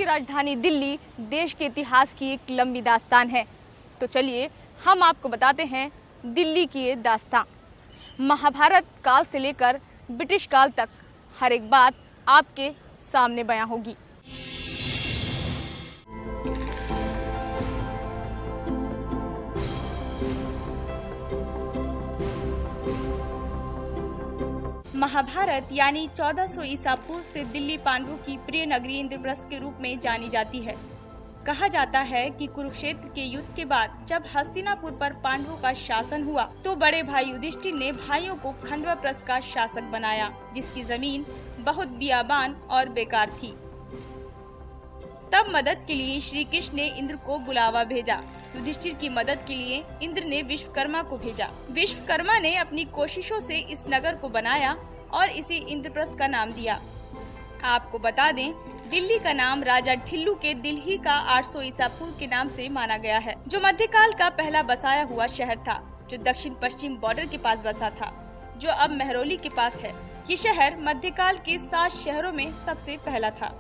राजधानी दिल्ली देश के इतिहास की एक लंबी दास्तान है। तो चलिए हम आपको बताते हैं दिल्ली की ये दास्तान। महाभारत काल से लेकर ब्रिटिश काल तक हर एक बात आपके सामने बयां होगी। महाभारत यानी 1400 ईसा पूर्व से दिल्ली पांडवों की प्रिय नगरी इंद्रप्रस्थ के रूप में जानी जाती है। कहा जाता है कि कुरुक्षेत्र के युद्ध के बाद जब हस्तिनापुर पर पांडवों का शासन हुआ तो बड़े भाई युधिष्ठिर ने भाइयों को खंडवाप्रस्थ का शासक बनाया, जिसकी जमीन बहुत बियाबान और बेकार थी। तब मदद के लिए श्री कृष्ण ने इंद्र को बुलावा भेजा। युधिष्ठिर की मदद के लिए इंद्र ने विश्वकर्मा को भेजा। विश्वकर्मा ने अपनी कोशिशों से इस नगर को बनाया और इसे इंद्रप्रस्थ का नाम दिया। आपको बता दें, दिल्ली का नाम राजा ठिल्लू के दिल्ली का 800 ईसा पूर्व के नाम से माना गया है, जो मध्यकाल का पहला बसाया हुआ शहर था, जो दक्षिण पश्चिम बॉर्डर के पास बसा था, जो अब महरौली के पास है। ये शहर मध्यकाल के 7 शहरों में सबसे पहला था।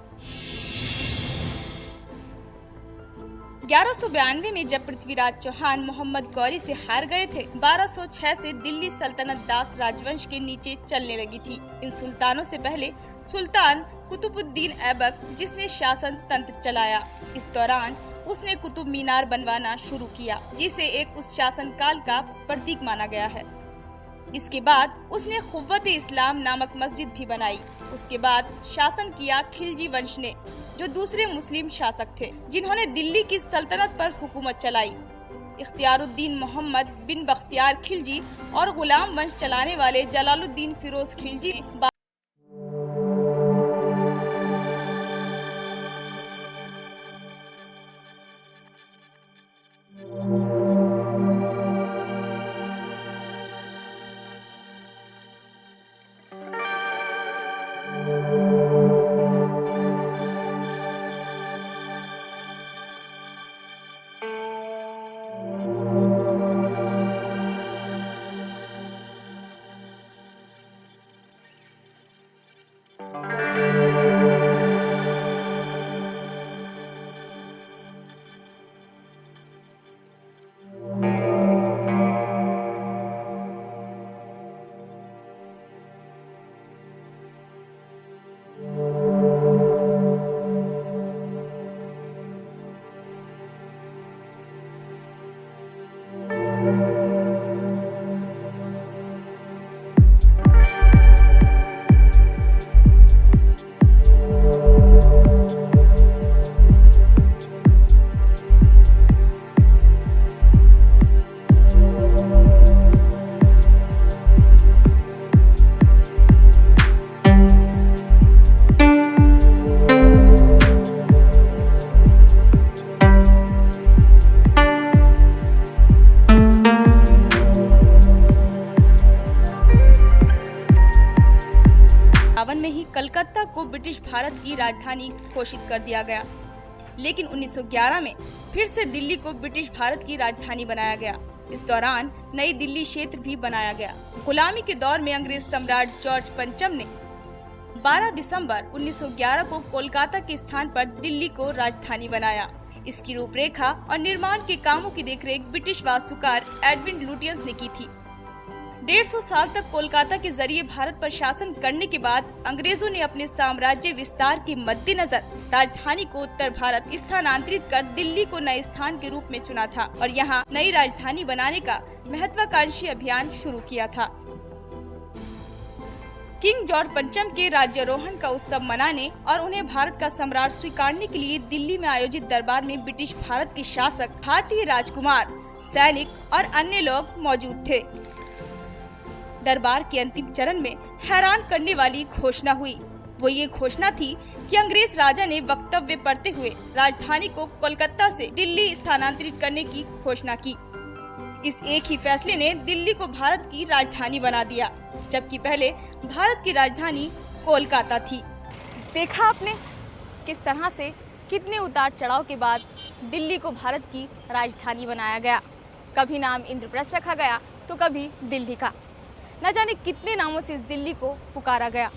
1192 में जब पृथ्वीराज चौहान मोहम्मद गौरी से हार गए थे, 1206 से दिल्ली सल्तनत दास राजवंश के नीचे चलने लगी थी। इन सुल्तानों से पहले सुल्तान कुतुबुद्दीन ऐबक, जिसने शासन तंत्र चलाया, इस दौरान उसने कुतुब मीनार बनवाना शुरू किया, जिसे एक उस शासन काल का प्रतीक माना गया है। इसके बाद उसने खुव्वत इस्लाम नामक मस्जिद भी बनाई। उसके बाद शासन किया खिलजी वंश ने, जो दूसरे मुस्लिम शासक थे जिन्होंने दिल्ली की सल्तनत पर हुकूमत चलाई। इख्तियारुद्दीन मोहम्मद बिन बख्तियार खिलजी और गुलाम वंश चलाने वाले जलालुद्दीन फिरोज खिलजी ने में ही कलकत्ता को ब्रिटिश भारत की राजधानी घोषित कर दिया गया। लेकिन 1911 में फिर से दिल्ली को ब्रिटिश भारत की राजधानी बनाया गया। इस दौरान नई दिल्ली क्षेत्र भी बनाया गया। गुलामी के दौर में अंग्रेज सम्राट जॉर्ज पंचम ने 12 दिसंबर 1911 को कोलकाता के स्थान पर दिल्ली को राजधानी बनाया। इसकी रूपरेखा और निर्माण के कामों की देखरेख ब्रिटिश वास्तुकार एडविन लुटियंस ने की थी। 150 साल तक कोलकाता के जरिए भारत पर शासन करने के बाद अंग्रेजों ने अपने साम्राज्य विस्तार के मद्देनजर राजधानी को उत्तर भारत स्थानांतरित कर दिल्ली को नए स्थान के रूप में चुना था और यहाँ नई राजधानी बनाने का महत्वाकांक्षी अभियान शुरू किया था। किंग जॉर्ज पंचम के राज्यारोहण का उत्सव मनाने और उन्हें भारत का सम्राट स्वीकारने के लिए दिल्ली में आयोजित दरबार में ब्रिटिश भारत के शासक, भारतीय राजकुमार, सैनिक और अन्य लोग मौजूद थे। दरबार के अंतिम चरण में हैरान करने वाली घोषणा हुई। वो ये घोषणा थी कि अंग्रेज राजा ने वक्तव्य पढ़ते हुए राजधानी को कोलकाता से दिल्ली स्थानांतरित करने की घोषणा की। इस एक ही फैसले ने दिल्ली को भारत की राजधानी बना दिया, जबकि पहले भारत की राजधानी कोलकाता थी। देखा आपने किस तरह से कितने उतार चढ़ाव के बाद दिल्ली को भारत की राजधानी बनाया गया। कभी नाम इंद्रप्रस्थ रखा गया तो कभी दिल्ली का। न जाने कितने नामों से इस दिल्ली को पुकारा गया,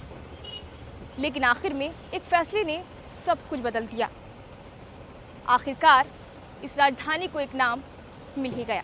लेकिन आखिर में एक फैसले ने सब कुछ बदल दिया। आखिरकार इस राजधानी को एक नाम मिल ही गया।